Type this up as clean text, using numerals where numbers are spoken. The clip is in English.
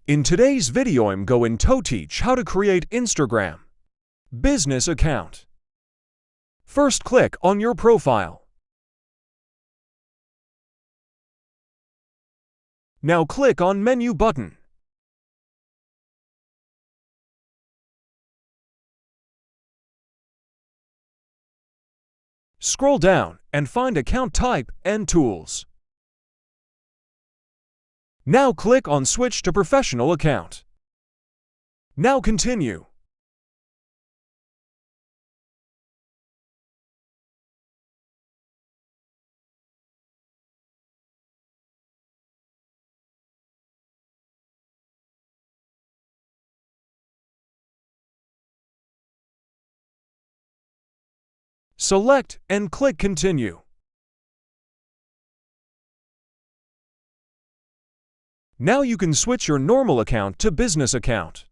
In today's video I'm going to teach how to create Instagram business account. First click on your profile. Now click on menu button. Scroll down and find account type and tools. Now click on Switch to Professional Account. Now continue. Select and click Continue. Now you can switch your normal account to business account.